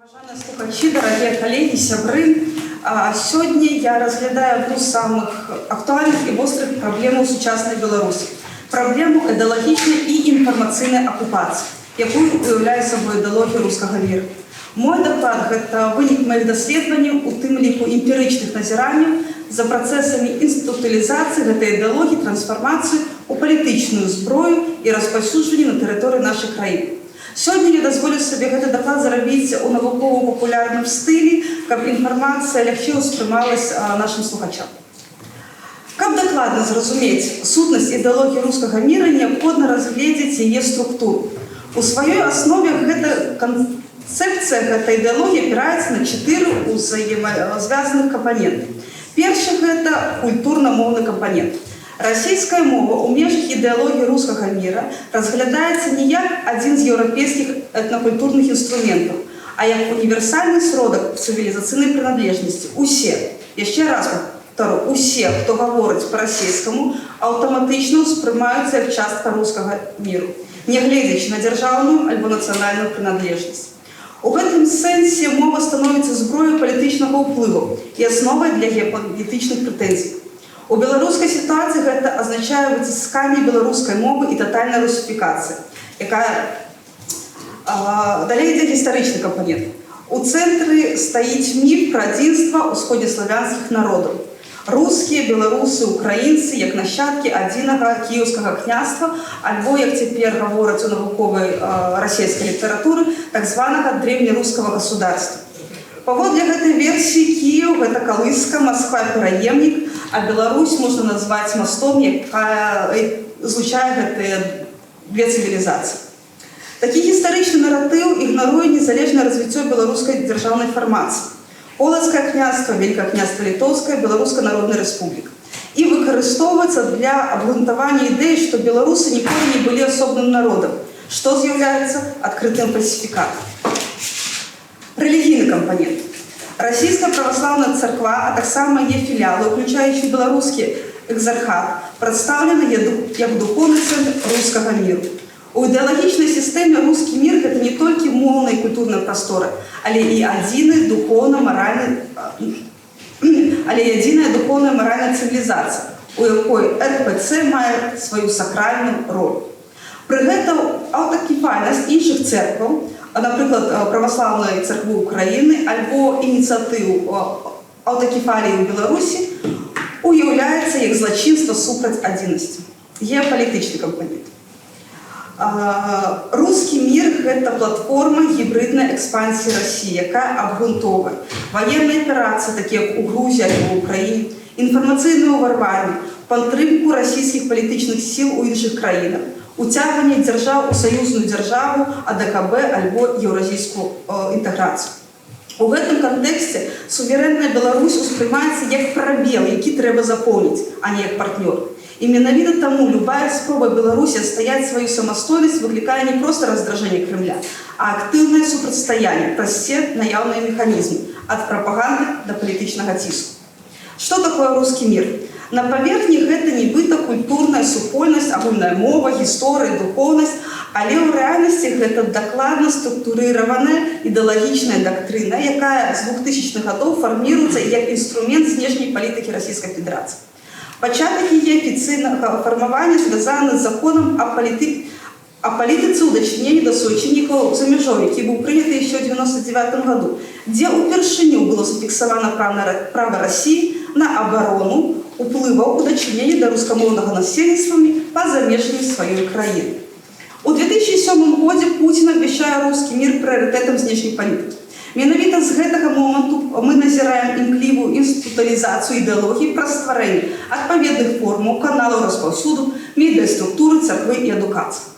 Уважаемые слухачі, дорогие коллеги, сябры, сегодня я разглядаю одну з самых актуальных и острых проблем у сучасной Беларуси. Проблему идеологичной и информационной оккупации, якую уявляє собою ідеологія рускага мира. Мой доклад – это вынік моих доследований, у тым ліку эмпірычных назіранняў за процессами институализации этой идеологии, трансформации у палітычную зброю и распаўсюджвання на тэрыторыі нашай краіны. Сегодня я дазволю себе этот доклад зрабіць у навукова-популярным стылі, каб інфармацыя лягчэй успрымалась нашим слухачам. Каб дакладна зразумець сутнасць ідэалогіі рускага мира, неабходна разгледзець яе структуру. У сваёй аснове гэта канцэпцыя гэтай ідэалогіі апіраецца на 4 узаемазвязаных кампаненты. Першы – гэта культурна-моўны кампанент. Расійская мова ў межах ідэалогіі рускага мира разглядаецца не як адзін з еўрапейскіх этнакультурных інструментаў, а як універсальны сродак цывілізацыйнай прыналежнасці. Усе, яшчэ раз повторю, усе, хто гаворыць па-расейскаму, аўтаматычна ўспрымаюцца як частка рускага міру, нягледзячы на дзяржаўную альбо нацыянальную прыналежнасць. У гэтым сэнсе мова становіцца зброяй палітычнага ўплыву і асновай для геапалітычных прэтэнзій. У беларускай сітуацыі гэта азначае выцісканне беларускай мовы і татальная русіфікацыя, якая далей ідзе гістарычны кампанент. У цэнтры стаіць міф пра адзінства ўсходнеславянскіх народаў. Рускія, беларусы, украінцы як нащадкі адзінага кіеўскага княства, альбо, як цяпер гавораць у навуковай расійскай літаратуры, так званага древнерускага государства. Паводле гэтай версіі Кіеў – гэта калыска, Москва – пераемнік, а Беларусь можна назваць мостом, якая злучае гэтыя две цывілізацыі. Такі гістарычны наратыў ігнаруе незалежнае развіццё беларускай дзяржаўнай фармацыі. Полацкае княства, Вялікае княства Літоўскае, Беларуская Народная Рэспубліка. І выкарыстоўваецца для абгрунтавання ідэі, што беларусы ніколі не былі асобным народам, што з'яўляецца адкрытым фальсіфікатам. Рэлігійны кампанент. Расійская праваслаўная царква, а таксама яе філіалы, уключаючы беларускі экзархат, прадстаўлены як духоўны цэнтр рускага міру. У ідэалагічнай сістэме рускі мір – гэта не толькі моўная і культурная прастора, але і адзіная духоўна-маральная цывілізацыя, у якой РПЦ мае сваю сакральную роль. Пры гэтым аўтакефальнасць іншых церкваў, напрыклад, праваслаўнай царквы Украіны альбо ініцыятыў аўтакефаліі ў Беларусі, уяўляецца як злачынства супраць адзінасці. Геапалітычны кампанент. Рускі мір – гэта платформа гібриднай экспансіі Расіі, якая абгрунтоўвае ваенныя аперацыі, такія як у Грузіі альбо ў Украіне, інфармацыйнае ўварванне, падтрымку расійскіх палітычных сіл у іншых краінах, уцягванне дзяржаў у саюзную дзяржаву, АДКБ альбо еўразійскую інтэграцыю. У гэтым кантэксце суверэнная Беларусь успрымаецца як прабел, які трэба запомніць, а не як партнёр. І менавіта таму любая спроба Беларусі адстаяць сваю самастойнасць выклікае не проста раздражэнне Крымля, а актыўнае супрацьстаянне праз усе наяўныя механізмы ад прапаганды да палітычнага ціску. Што такое рускі мір? На паверхні гэта нібыта культурная супольнасць, агульная мова, гісторыя, духоўнасць, але ў рэальнасці гэта дакладна структурыраваная ідэалагічная дактрына, якая з 2000-х гадоў фарміруецца як інструмент знешняй палітыкі Расійскай Федэрацыі. Пачатак яе афіцыйнага фармавання звязаны з законам о палітыцы ў дачыненні да суайчыннікаў за мяжой, які быў прыняты яшчэ ў 1999 году, дзе ўпершыню было зафіксавана права Расіі на абарону уплываў у дачыненні да рускамоўнага насельніцтвамі па-за межамі сваёй краіны. У 2007 годзе Пуцін абвяшчае рускі мір прыярытэтам знешняй палітыкі. Менавіта з гэтага моманту мы назіраем імклівую інстытуталізацыю ідэалогіі праз стварэнне адпаведных формаў, каналаў распаўсюду, медыаструктуры, царквы і адукацыі.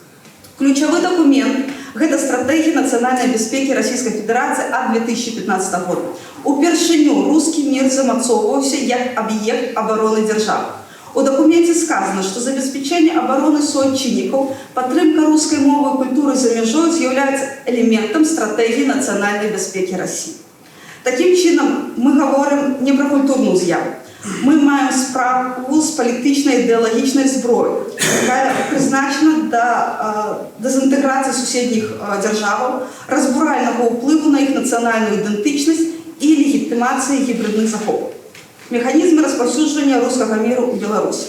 Ключавы дакумент – гэта стратэгія нацыянальнай бяспекі Расійскай Федэрацыі ад 2015 года. Упершыню рускі мір замацоўваўся як аб'ект абароны дзяржавы. У дакуменце сказано, што забеспячэнне абароны суайчыннікаў, падтрымка рускай мовы і культуры за мяжой з'яўляецца элементам стратэгіі нацыянальнай бяспекі Расіі. Такім чынам, мы гаворым не пра культурную з'яву, Ми маємо справу з політичною ідеологічною зброєю, яка призначена до дезінтеграції сусідніх держав, розбурального впливу на їх національну ідентичність і легітимації гібридних захоплень. Механізми розповсюдження руського міру у Білорусі.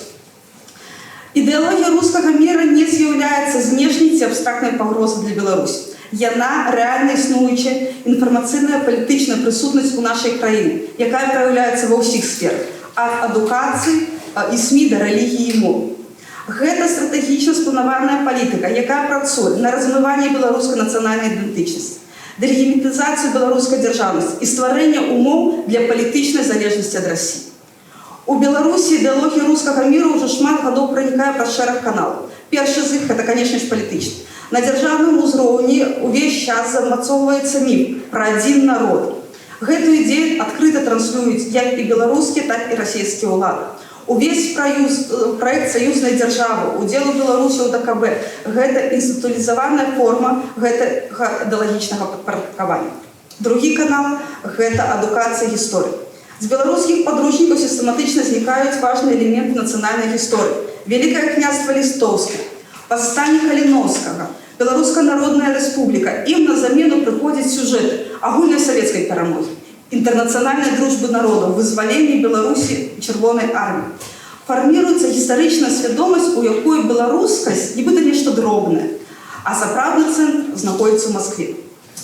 Ідеологія руського міра не з'являється знешньою чи абстрактною погрозою для Білорусі. Яна реально існуюча інформаційна політична присутність у нашій країні, яка проявляється во всіх сферах, від адукації і СМІ до релігії і мови. Гэта стратегічно спланована політика, яка працює на розмивання білоруської національної ідентичності, делегітимізацію білоруської державності і створення умов для політичної залежності від Росії. У Білорусі ідеологія руського міру вже шмат гадоў проникає праз шэраг каналів. Перший з них – це, звісно ж, політичний. На державному узроўні увесь час замацоўваецца міф про один народ. Гэту ідею адкрыта транслююць як і беларускія, так і расійскія ўлады. Увесь проект саюзнай дзяржавы, удзел Беларусі ў ДКБ – гэта інстытуалізаваная форма гэтага ідэалагічнага падпарадкавання. Другі канал – гэта адукацыя гісторыі. З беларускіх падручнікаў сістэматычна знікаюць важныя элементы нацыянальнай гісторыі. Великое княжество Листовское, восстание Калиновского, Белорусская Народная Республика. Им на замену приходят сюжеты огульной советской перемоги, интернациональной дружбы народов, вызволения Беларуси Червоной армии. Формируется историчная свідомість, у якої белорусскость нібито нечто дробне, а сапраўдны центр знаходится в Москве.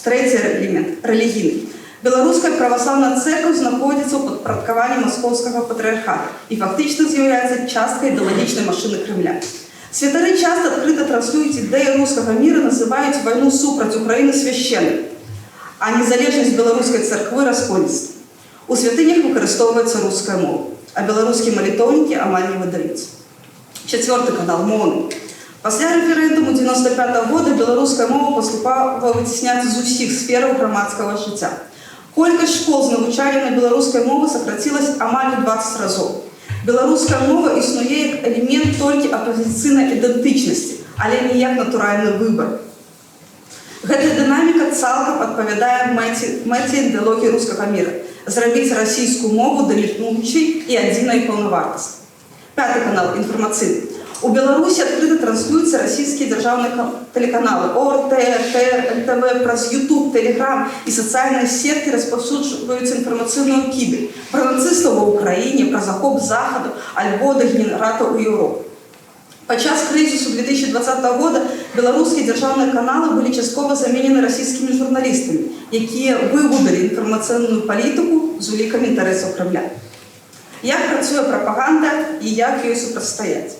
Третий элемент – религийный. Белорусская православная церковь знаходится в падпарадкаванні московского патриархата и фактично з'является часткой идеологичной машины Кремля. Святары часто открыто транслюють ідею русского мира, называют войну супраць Украины священной, а незалежность белорусской церкви раскольництва. У святынях використовується русская мова, а белорусские молитовники амаль не выдаются. Четвертый канал – мовный. После референдуму 1995 года белорусская мова поступала вытесняться из усіх сфер громадского життя. Колькость школ з навчання на беларускай мові сократилась амаль у 20 разів. Беларуская мова існує як елемент тільки опозиційної ідентичності, але не як натуральний вибір. Гэта динаміка цалкам адпавядае мэце ідэалогіі рускага міра – зрабіць расійскую мову дамінуючай і адзінай паўнавартаснай. Пятый канал – інфармацыйны. У Беларусі открыто транслююцца расійскія дзяржаўныя телеканалы ОРТ, ТР, НТВ, праз YouTube, Telegram і сацыяльныя сеткі распаўсюджваюцца інфармацыйныя кіды пра нацыстаў ва ўкраіне, пра захоп захаду альбо дэгенератаў у Еўропе. Падчас крызісу 2020 года беларускія дзяржаўныя каналы былі часткова заменены расійскімі журналістамі, якія вывудалі інфармацыйную палітыку з улікамі інтарэсаў Кремля. Як працуе прапаганда і як ёй супрацьстаяць?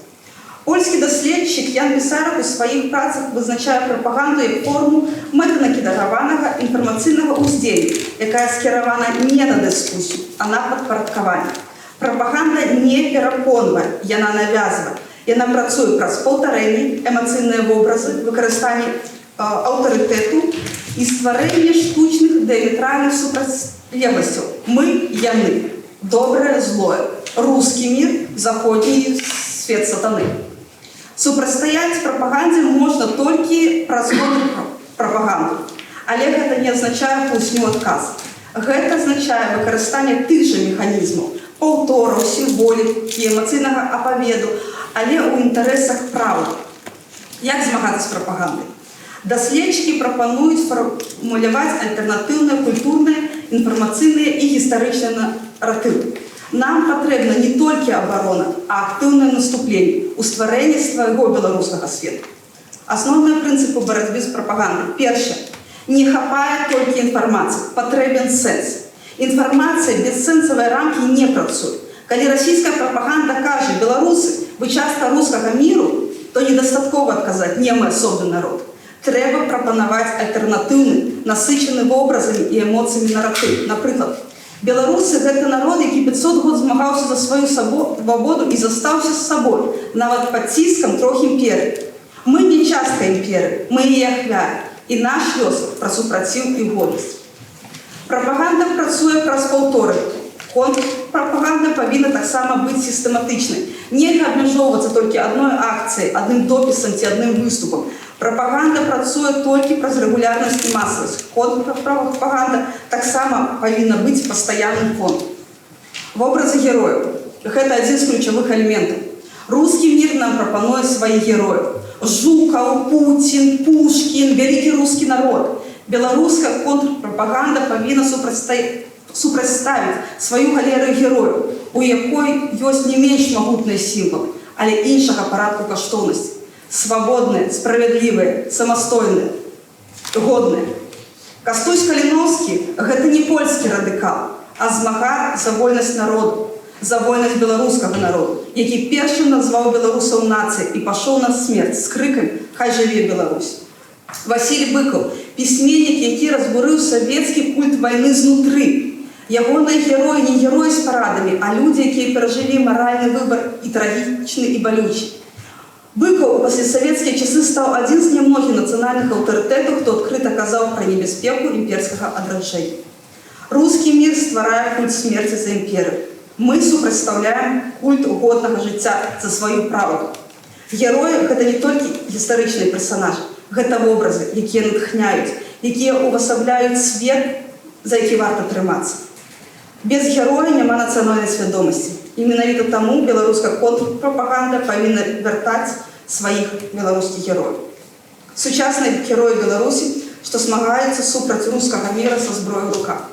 Польскі даследчик Ян Пісарак у сваіх працах вызначае прапаганду як форму мэтанакіраванага інфармацыйнага ўздзеяння, якая скіравана не на дыскусію, а на падпарадкаванне. Прапаганда не пераконвае, яна навязвае. Яна працуе праз паўтарэнне, эмацыйныя вобразы, выкарыстанне аўтарытэту і стварэнне штучных дыяметральных супрацьлегласцяў. Мы, яны, добрае, злое, рускі мір, заходні свет сатаны. Супрацьстаяць прапагандзе можна толькі праз прапаганду, але гэта не азначае хлусню адказ. Гэта азначае выкарыстанне тых жа механізмаў, паўтораў, сімволікі, эмацыйнага апаведу, але ў інтарэсах праўды. Як змагацца з прапагандай? Даследчыкі прапануюць фармуляваць альтэрнатыўныя культурныя, інфармацыйныя і гістарычныя наратывы. Нам патрэбна не толькі абарона, а актыўнае наступленне ў стварэнні свайго беларускага свету. Асноўныя прынцыпы барацьбы з прапагандай. Першае. Не хапае толькі інфармацыі, патрэбен сэнс. Інфармацыя без сэнсавай рамкі не працуе. Калі расійская прапаганда кажа «беларусы, вы частка рускага міру», то недастаткова адказаць «не мы асобны народ». Трэба прапанаваць альтэрнатыўны, насычаны вобразамі і эмоцыямі наратыў. Напрыклад, беларусы – гэта народ, які 500 год змагаўся за сваю свабоду і застаўся з сабой, нават пад ціскам трохі імперыі. Мы не частка імперыі, мы яе ахвяры, і наш лёс пра супраціў і годнасць. Прапаганда працуе праз паўторы. Контрпрапаганда павінна таксама быць сістэматычнай. Нельга абмяжоўвацца толькі адной акцыяй, адным допісам ці адным выступам. Прапаганда працуе толькі праз рэгулярнасць і масавасць. Контрпрапаганда таксама павінна быць пастаянным фонам. Вобразы герояў. Гэта адзін з ключавых элементаў. Рускі мір нам прапануе сваіх герояў. Жукаў, Пуцін, Пушкін, вялікі рускі народ. Беларуская контрпрапаганда павінна супрацьставіць сваю галерыю герояў, у якой ёсць не менш магутныя сімвалы, але іншага парадку каштоўнасці. Свабодныя, справядлівыя, самастойныя, годныя. Кастусь Каліноўскі – гэта не польскі радыкал, а змагар за вольнасць народу, за вольнасць беларускага народу, які першым назваў беларусаў нацыяй і пашоў на смерць з крыкам «Хай жыве Беларусь». Васіль Быкаў – пісьменнік, які разбурыў савецкі культ вайны знутры. Ягоныя героі не героі з парадамі, а людзі, якія перажылі маральны выбар і трагічны, і балючы. Быкаў у паслесавецкія часы стаў адзін з нямногіх нацыянальных аўтарытэтаў, хто адкрыта казаў пра небяспеку імперскага адраджэння. Рускі мір стварае культ смерці за імперыю. Мы супрацьстаўляем культ годнага жыцця за сваю праўду. Героі – гэта не толькі гістарычныя персанажы, гэта вобразы, якія натхняюць, якія увасабляюць свет, за які варта трымацца. Без героя няма нацыянальнай свядомасці. І менавіта таму беларуская контрпрапаганда павінна вяртаць сваіх беларускіх герояў. Сучасныя героі Беларусі, што змагаюцца супраць рускага міра са зброяй у руках.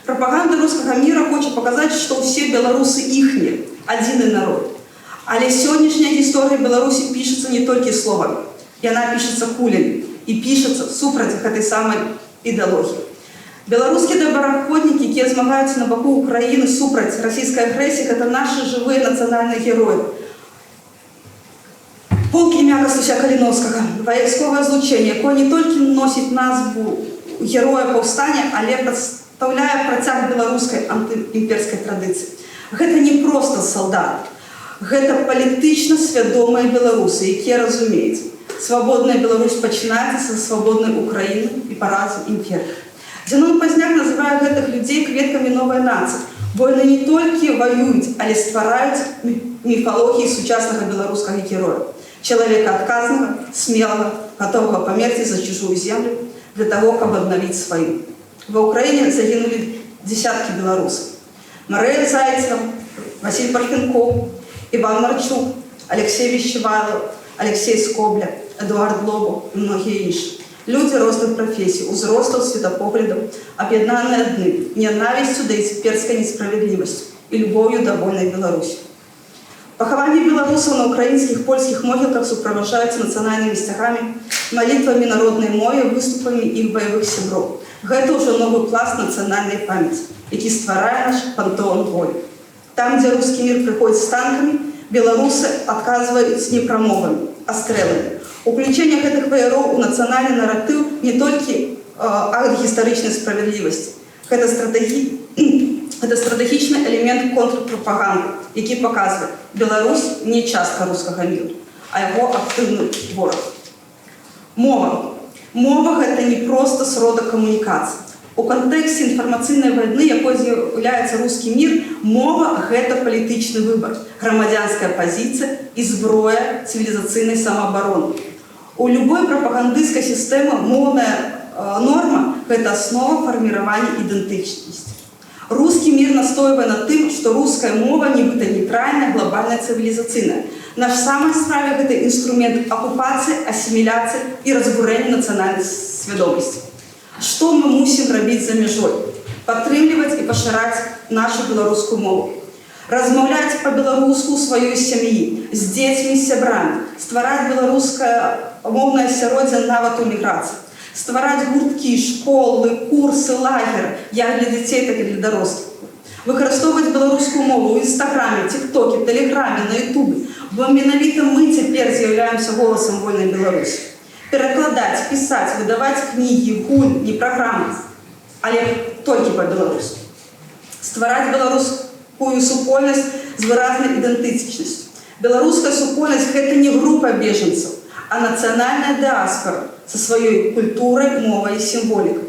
Прапаганда рускага міра хоча паказаць, што ўсе беларусы іхнія, адзіны народ. Але сённяшняя гісторыя Беларусі пішацца не толькі словамі. Яна пішацца кулямі і пішацца супраць гэтай самай ідэалогіі. Беларускія добраахвотнікі, якія змагаюцца на баку Украіны супраць расійскай агрэсіі, гэта нашы жывыя нацыянальныя героі. Полк імя Кастуся Каліноўскага, вайсковае злучэнне, якое не толькі носіць назву героя паўстання, але прадстаўляе працяг беларускай антыімперскай традыцыі. Гэта не проста салдат, гэта палітычна свядомыя беларусы, якія разумеюць, свабодная Беларусь пачынаецца са свабоднай Украіны і паразы імперыі. Зянон Пазняк называе гэтых людзей кветкамі новай нацыі, бо яны не толькі ваююць, але ствараюць міфалогіі сучаснага беларускага героя. Чалавека адказнага, смелага, гатовага памерці за чужую землю для таго, каб аднавіць сваю. Ва ўкраіне загінулі дзесяткі беларусаў. Марыя Зайцева, Васіль Парфенков, Іван Марчук, Алексей Вещевайлов, Алексей Скобля, Эдуард Лобов і многія іншыя. Людзі розных прафесій, узростаў, светапоглядаў, аб'яднаныя адным нянавісцю да імперскай несправядлівасцю і любоўю да вольнай Беларусі. Пахаванні беларусаў на украінскіх, польскіх могілках суправаджаюцца нацыянальнымі сцягамі, малітвамі народнай мове, выступамі іх баявых сяброў. Гэта ўжо новы пласт нацыянальнай памяці, які стварае наш пантэон волі. Там, дзе рускі мір прыходзіць з танкамі, беларусы адказваюць не прамовамі, а стрэламі. Уключэнне гэтых ваяроў у нацыянальны наратыў не толькі акт гістарычнай справядлівасці. Гэта стратэгічны элемент контрпрапаганды, які паказвае, Беларусь не частка рускага міру, а яго актыўны вораг. Мова. Мова – гэта не проста сродак камунікацыі. У кантэксце інфармацыйнай вайны, якой з'яўляецца рускі мір, мова – гэта палітычны выбар, грамадзянская пазіцыя і зброя цывілізацыйнай самаабароны. У любой прапагандысцкай сістэмы моўная норма – гэта аснова фарміравання ідэнтычнасці. Рускі мір настойвае на тым, што руская мова нібыта нейтральная, глобальная, цывілізацыйная. На самай справе гэта інструмент акупацыі, асіміляцыі і разбурэння нацыянальнай свядомасці. Што мы мусім рабіць за мяжой? Падтрымліваць і пашыраць нашу беларускую мову. Размаўляць па-беларуску ў сваёй сям'і, з дзецьмі, з сябрамі, ствараць беларускае моўнае асяроддзе нават у міграцыі, ствараць гурткі, школы, курсы, лагеры, як для дзяцей, так і для дарослых. Выкарыстоўваць беларускую мову ў інстаграме, тиктоке, тэлеграме, на ютубе, бо менавіта мы цяпер з'яўляемся голасам вольнай Беларусі. Перакладаць, пісаць, выдаваць кнігі, гульні, праграмы, але толькі па-беларуску. Ствараць беларускую супольнасць з выразнай ідэнтычнасцю. Беларуская супольнасць – гэта не група бежанцаў, а нацыянальная дыаспора са сваёй культурай, мовай і сімволікай.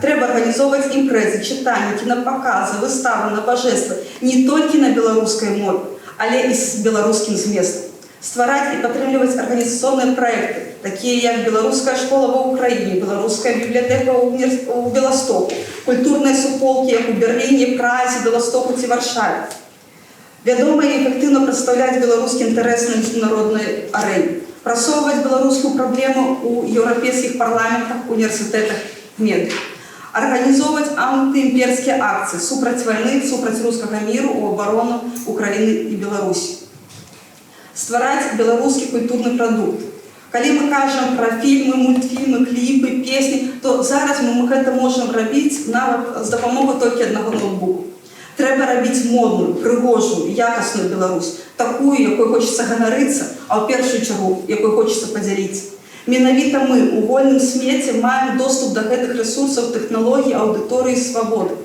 Трэба арганізоўваць імпрэзы, чытанні, кінапаказы, выставы, набажэствы не толькі на беларускай мове, але і з беларускім зместам. Ствараць і падтрымліваць арганізацыйныя праекты, такія як беларуская школа ва ўкраіне, беларуская бібліятэка ў Беластоку, культурныя суполкі, як у Берліне, Празе, Беластоку ці Варшаве. Вядома і эфектыўна прадстаўляць беларускі інтарэс на міжнароднай арэне, прасоўваць беларускую праблему ў еўрапейскіх парламентах, універсітэтах, медыях, арганізоўваць антыімперскія акцыі супраць вайны, супраць рускага міру ў абарону Украіны і Беларусі, ствараць беларускі культурны прадукт. Калі мы кажам пра фільмы, мультфільмы, кліпы, песні, то зараз мы гэта можам рабіць нават з дапамогай толькі аднаго ноутбуку. Трэба рабіць модную, прыгожую, якасную Беларусь, такую, якой хочацца ганарыцца, а ў першую чаргу, якой хочацца падзяліцца. Менавіта мы у вольным свеце маем доступ да гэтых рэсурсаў, тэхналогій, аўдыторыі, свабоды.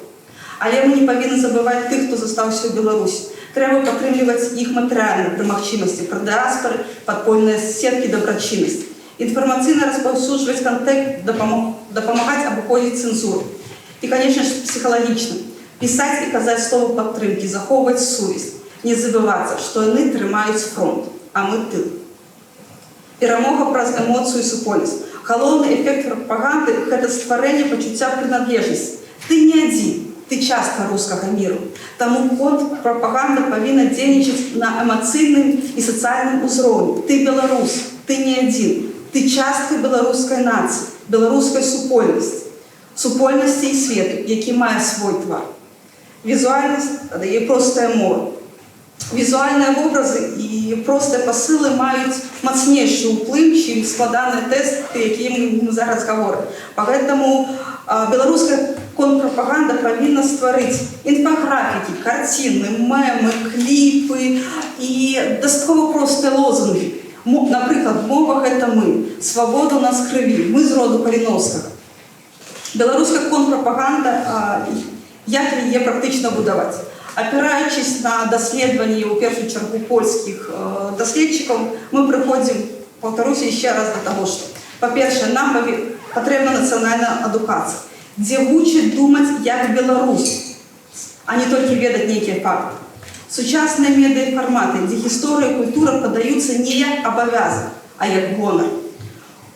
Але мы не павінны забываць тых, хто застаўся ў Беларусі. Трэба падтрымліваць іх матэрыяльна пры магчымасці, пра дыаспары, падпольныя сеткі дабрачыннасці. Інфармацыйна распаўсюджваць кантэкст, дапамагаць абыходзіць цэнзуру. І, канешне ж, псіхалагічна. Пісаць і казаць словы падтрымкі, захоўваць сувязь. Не забывацца, што яны трымаюць фронт, а мы тыл. Перамога праз эмоцыю і супольнасць. Галоўны эфект прапаганды – гэта стварэнне пачуцця прыналежнасці. Ты не адзін. Ты частка рускага міру. Таму контрпрапаганда павінна дзейнічаць на эмацыйным і сацыяльным узроўні. Ты беларус, ты не адзін. Ты частка беларускай нацыі, беларускай супольнасці і свету, які мае свой твар. Візуальнасць і простая мова. Візуальныя вобразы і простыя пасылы маюць мацнейшы ўплыў, чым складаныя тэсты, якія мы зараз гаворым. Пагэтаму беларуская контрпрапаганда павінна стварыць інфаграфікі, карціны, мемы, кліпы і дастаткова простыя лозунгі. Напрыклад, мова – гэта мы, свабода ў нас крыві, мы з роду Каліновскага. Беларуская контрпрапаганда, як яе практычна будаваць? Апіраючись на даследаванні, у першую чаргу, польскіх даследчыкаў, мы прыходзім, паўтаруся яшчэ раз, да таго, што, па-першае, нам патрэбна нацыянальная адукацыя, дзе вучаць думаць як беларус, а не толькі ведаць нейкія факты. Сучасныя медыафарматы, дзе гісторыя і культура падаюцца не як абавязак, а як гонар.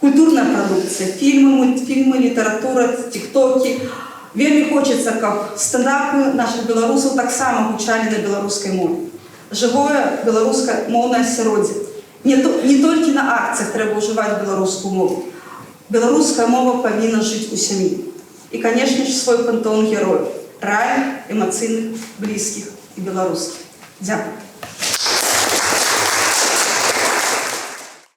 Культурная прадукцыя, фільмы, мультфільмы, літаратура, тіктокі. Вельмі хочацца, каб стендапы нашых беларусаў таксама гучалі на беларускай мове. Жывое беларускае моўнае асяроддзе. Не толькі на акцыях трэба ўжываць беларускую мову. Беларуская мова павінна жыць у сям'і. І, канешне ж, свой пантэон герояў, рэальных, эмацыйных, блізкіх і беларускіх. Дзякуй.